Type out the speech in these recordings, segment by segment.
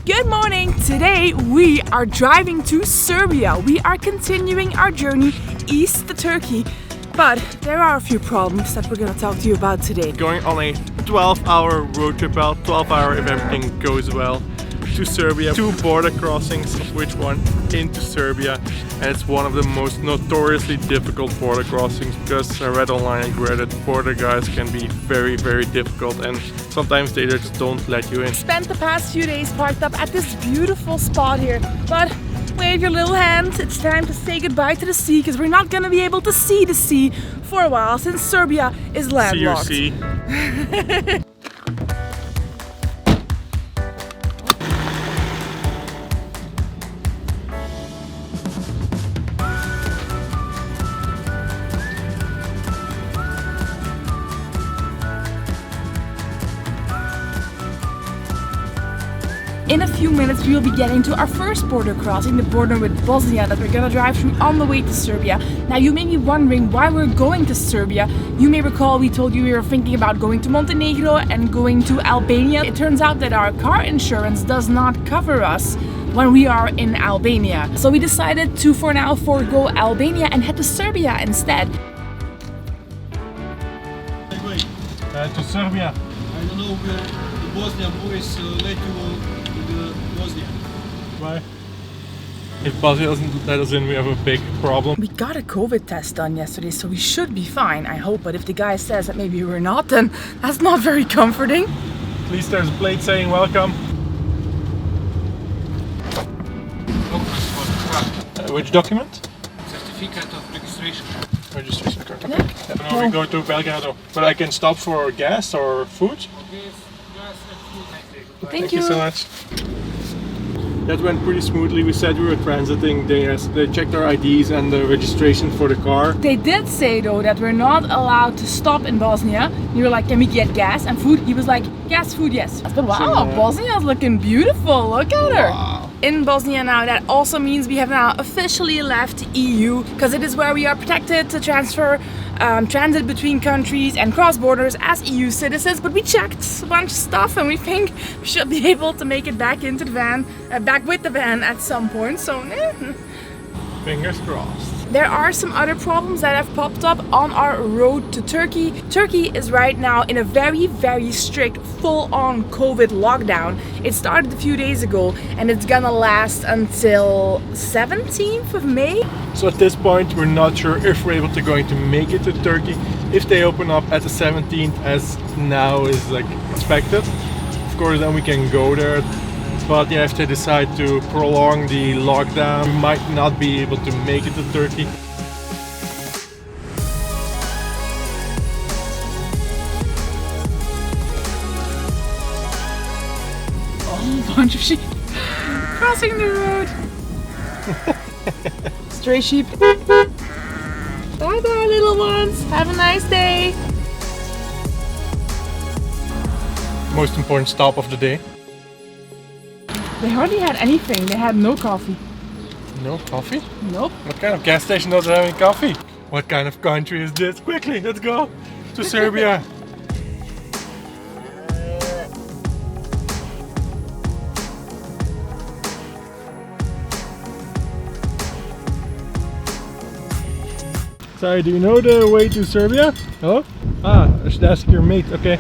Good morning! Today we are driving to Serbia. We are continuing our journey east to Turkey. But there are a few problems that we're going to talk to you about today. Going on a 12-hour road trip, about 12-hour if everything goes well, to Serbia. 2 border crossings, of which one into Serbia. And it's one of the most notoriously difficult border crossings because I read online and read that border guys can be very, very difficult and sometimes they just don't let you in. Spent the past few days parked up at this beautiful spot here, but wave your little hand. It's time to say goodbye to the sea because we're not going to be able to see the sea for a while since Serbia is landlocked. See your sea. In a few minutes we will be getting to our first border crossing, the border with Bosnia that we're gonna drive through on the way to Serbia. Now you may be wondering why we're going to Serbia. You may recall we told you we were thinking about going to Montenegro and going to Albania. It turns out that our car insurance does not cover us when we are in Albania. So we decided to for now forego Albania and head to Serbia instead. To Serbia. I don't know, the Bosnian boys let you to Bosnia. Why? If Bosnia doesn't let us in, we have a big problem. We got a COVID test done yesterday, so we should be fine, I hope. But if the guy says that maybe we're not, then that's not very comforting. At least there's a plate saying welcome. Which document? Certificate of registration. Registration card. Okay. Yeah. And now we go to Belgrado. But I can stop for gas or food? Thank you so much. That went pretty smoothly. We said we were transiting. They checked our IDs and the registration for the car. They did say though that we're not allowed to stop in Bosnia. You were like, can we get gas and food? He was like, gas, food, yes. But wow, Bosnia's looking beautiful. Look at her. Wow. In Bosnia now, that also means we have now officially left EU because it is where we are protected to transfer transit between countries and cross borders as EU citizens. But we checked a bunch of stuff and we think we should be able to make it back into the van, back with the van at some point. So Fingers crossed. there are some other problems that have popped up on our road to Turkey. Turkey is right now in a very, very strict full-on COVID lockdown. It started a few days ago and it's gonna last until 17th of May. So at this point we're not sure if we're able to going to make it to Turkey if they open up at the 17th as now is like expected. Of course then we can go there. But yeah, if they decide to prolong the lockdown, we might not be able to make it to Turkey. A whole bunch of sheep crossing the road. Stray sheep. Bye bye little ones. Have a nice day. Most important stop of the day. They hardly had anything. They had no coffee. No coffee? Nope. What kind of gas station doesn't have any coffee? What kind of country is this? Quickly, let's go to Serbia. Sorry, do you know the way to Serbia? Hello? Ah, I should ask your mate. Okay.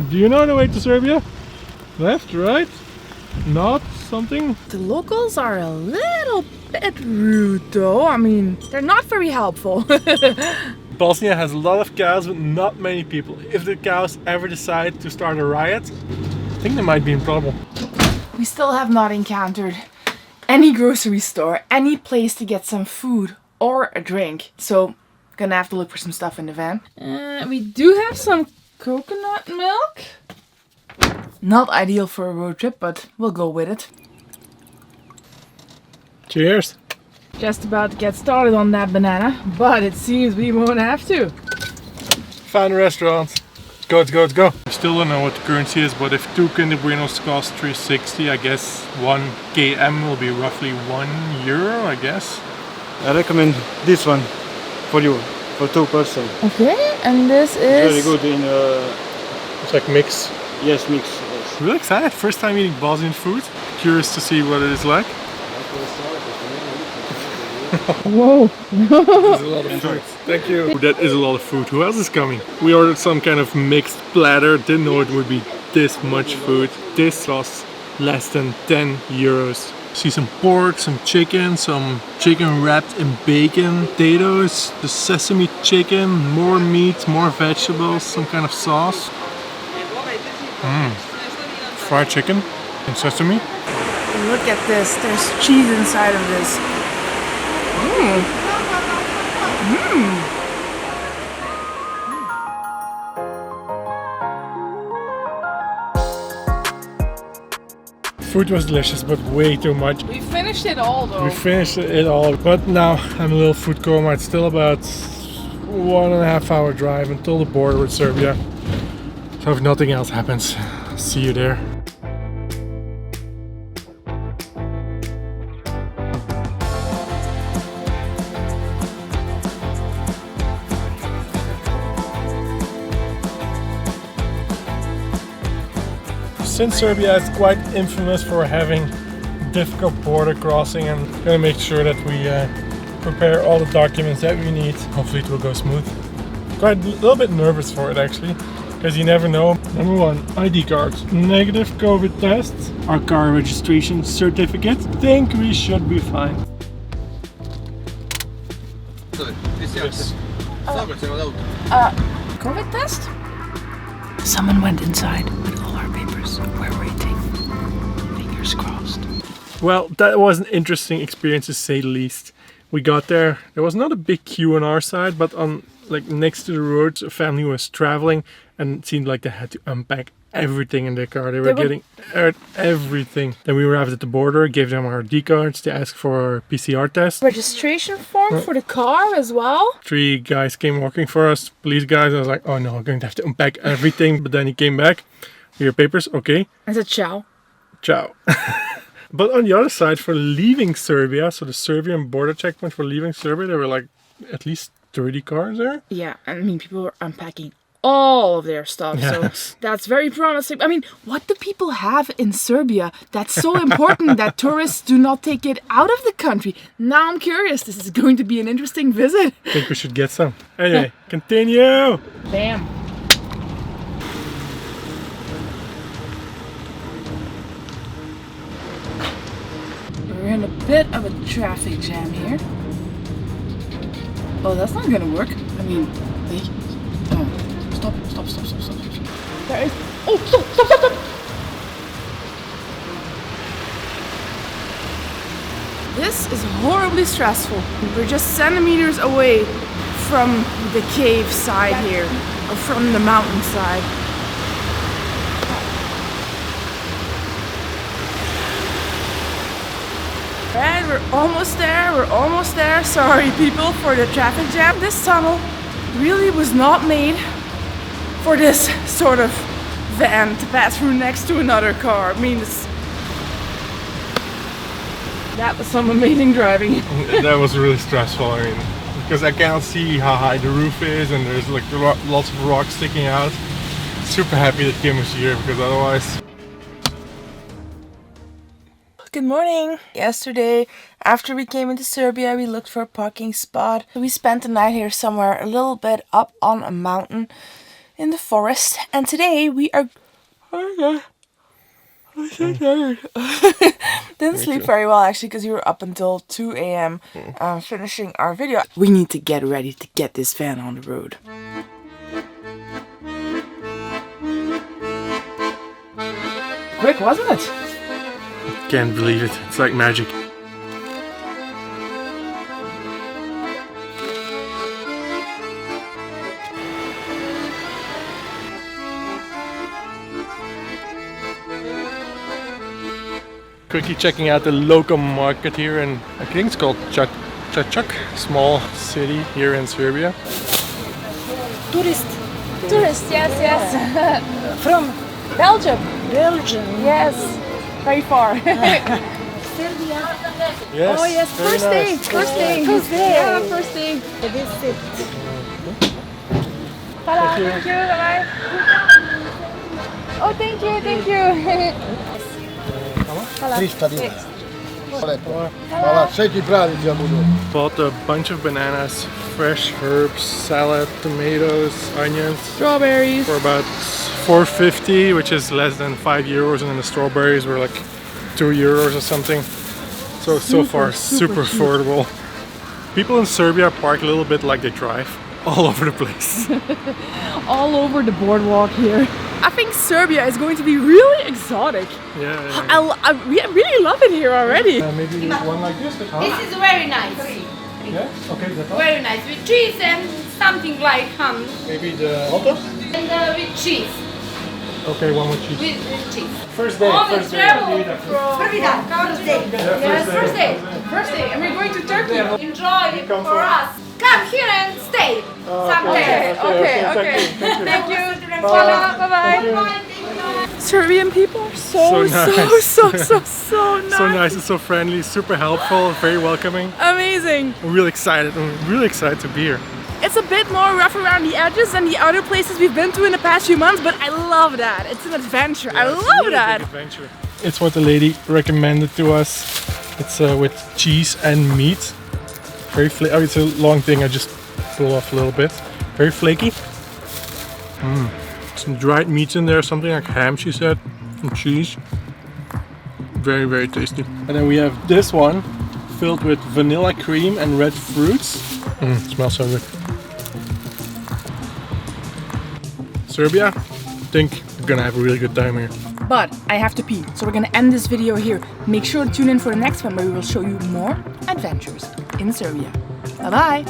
Do you know the way to Serbia? Left, right? Not something? The locals are a little bit rude though. I mean, they're not very helpful. Bosnia has a lot of cows, but not many people. If the cows ever decide to start a riot, I think they might be in trouble. We still have not encountered any grocery store, any place to get some food or a drink. So, gonna have to look for some stuff in the van. We do have some coconut milk. Not ideal for a road trip, but we'll go with it. Cheers! Just about to get started on that banana, but it seems we won't have to. Found a restaurant. Let's go, let's go, let's go. I still don't know what the currency is, but if 2 Kinder Buenos cost 360, I guess 1 km will be roughly €1, I guess. I recommend this one for you, for 2 person. Okay, and this is... Very good in... It's like mix. Yes, mix. Yes. Really excited, first time eating Bosnian food. curious to see what it is like. Whoa. There's a lot of food. Thank you. That is a lot of food. Who else is coming? We ordered some kind of mixed platter. Didn't know it would be this much food. This costs less than 10 euros. See some pork, some chicken wrapped in bacon, potatoes, the sesame chicken, more meat, more vegetables, some kind of sauce. Fried chicken and sesame. Look at this. There's cheese inside of this. Food was delicious, but way too much. We finished it all though. We finished it all, but now I'm a little food coma. It's still about 1.5 hour drive until the border with Serbia. So if nothing else happens, see you there. Since Serbia is quite infamous for having difficult border crossing, I'm gonna make sure that we prepare all the documents that we need. Hopefully it will go smooth. Quite a little bit nervous for it actually, because you never know. Number one, ID cards, negative COVID tests, our car registration certificate. Think we should be fine. Yes. COVID test? Someone went inside with all our papers. We're waiting. Fingers crossed. Well, that was an interesting experience to say the least. We got there. There was not a big queue on our side, but on like next to the road, a family was traveling, and it seemed like they had to unpack everything in their car. They were getting everything. Then we arrived at the border, gave them our ID cards. They asked for a PCR test. Registration form for the car as well. 3 guys came working for us, police guys. I was like, oh no, I'm going to have to unpack everything. But then he came back. Your papers, okay. I said ciao. Ciao. But on the other side, for leaving Serbia, so the Serbian border checkpoint for leaving Serbia, there were like at least 30 cars there. Yeah, I mean, people were unpacking all of their stuff, Yes. so that's very promising. I mean, what do people have in Serbia that's so important that tourists do not take it out of the country? Now I'm curious. This is going to be an interesting visit. I think we should get some. Anyway, continue! Bam. We're in a bit of a traffic jam here. Oh, that's not gonna work. I mean, wait. Oh, stop. There is. Oh, stop. This is horribly stressful. We're just centimeters away from the cave side here, or from the mountain side. Alright, we're almost there. Sorry people for the traffic jam. This tunnel really was not made for this sort of van to pass through next to another car. I mean, that was some amazing driving. That was really stressful, I mean, because I cannot see how high the roof is and there's like lots of rocks sticking out. Super happy that Kim was here, because otherwise... Good morning. Yesterday, after we came into Serbia, we looked for a parking spot. We spent the night here somewhere a little bit up on a mountain in the forest. And today we are... I'm so tired. Didn't sleep very well actually, because we were up until 2 a.m. Finishing our video. We need to get ready to get this van on the road. Quick, wasn't it? Can't believe it. It's like magic. Quickly checking out the local market here, and I think it's called Čačak, small city here in Serbia. Tourist, yes. From Belgium. Yes. Very far. Serbia. Yes. Oh yes, very first nice. day. Yeah, first day. Visit. Thank you. Bye-bye. Oh, thank you. 300 dinara. Hvala, sveti pravi ti ja budu. Bought a bunch of bananas, fresh herbs, salad, tomatoes, onions Strawberries. for about 4.50, which is less than €5, and then the strawberries were like €2 or something. So far super affordable. People in Serbia park a little bit like they drive, all over the place. All over the boardwalk here. I think Serbia is going to be really exotic. Yeah. I really love it here already. Maybe one like this. This is very nice. Yeah. Okay. That's all. Very nice. With cheese and something like ham. Maybe the hotdog. And with cheese. Okay, one with cheese. With cheese. First day. All the First day. travel Yeah, from Yes, first day. First day, and we're going to Turkey. Enjoy it for us. Come here and stay someday. Okay. Thank you. Bye-bye. Serbian people are so nice. so nice. So nice and so friendly, super helpful, very welcoming. Amazing. I'm really excited. I'm really excited to be here. It's a bit more rough around the edges than the other places we've been to in the past few months, but I love that. It's an adventure. I It's love really that. big adventure. It's what the lady recommended to us. It's with cheese and meat. Very flaky. Oh, it's a long thing. I just pull off a little bit. Very flaky. Some dried meats in there, something like ham, she said, and cheese. Very, very tasty. And then we have this one filled with vanilla cream and red fruits. Smells so good. Serbia, I think we're gonna have a really good time here. But I have to pee, so we're gonna end this video here. Make sure to tune in for the next one where we will show you more adventures in Serbia. Bye bye!